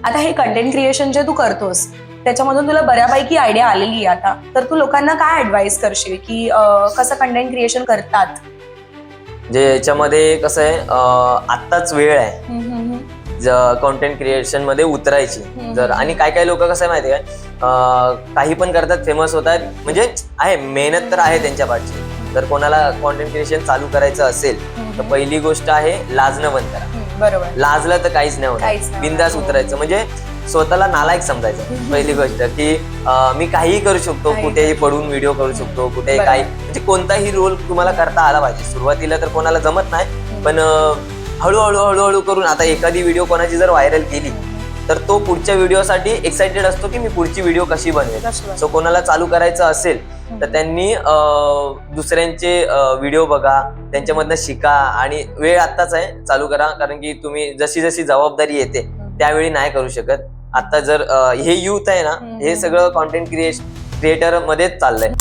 आता हे content creation जे तू करतोस त्याच्यामधून तुला बऱ्यापैकी आयडिया आलेली आहे आता, तर तू लोकांना काय ऍडवाइस करशील की कसं कंटेंट क्रिएशन करतात? जे याच्यामध्ये कसं आहे, आत्ताच वेळ आहे कंटेंट क्रिएशन मध्ये उतरायची. जर आणि काय काय लोक कसं आहे माहिती आहे, काही पण करतात, फेमस होतात, म्हणजे आहे मेहनत तर आहे त्यांच्या पाठची. जर कोणाला कॉन्टेंट क्रिएशन चालू करायचं असेल तर पहिली गोष्ट आहे लाजणं बंद करा. बरोबर. लाजलं तर काहीच नाही होणार, बिंदास उतरायचं, म्हणजे स्वतःला नालायक समजायचं. पहिली गोष्ट की मी काहीही करू शकतो, कुठेही पडून व्हिडिओ करू शकतो, कुठेही काही, म्हणजे कोणताही रोल तुम्हाला करता आला पाहिजे. सुरुवातीला तर कोणाला जमत नाही, पण हळूहळू हळूहळू करून आता एखादी व्हिडिओ कोणाची जर व्हायरल केली तर तो पुढच्या व्हिडिओसाठी एक्साइटेड असतो की मी पुढची व्हिडिओ कशी बनवेल. सो कोणाला चालू करायचं असेल तर त्यांनी दुसऱ्यांचे व्हिडिओ बघा, त्यांच्यामधनं शिका, आणि वेळ आत्ताच आहे, चालू करा. कारण की तुम्ही जशी जशी जबाबदारी येते त्यावेळी नाही करू शकत. आता जर हे युथ आहे ना, हे सगळं कॉन्टेंट क्रिएटर मध्येच चाललंय.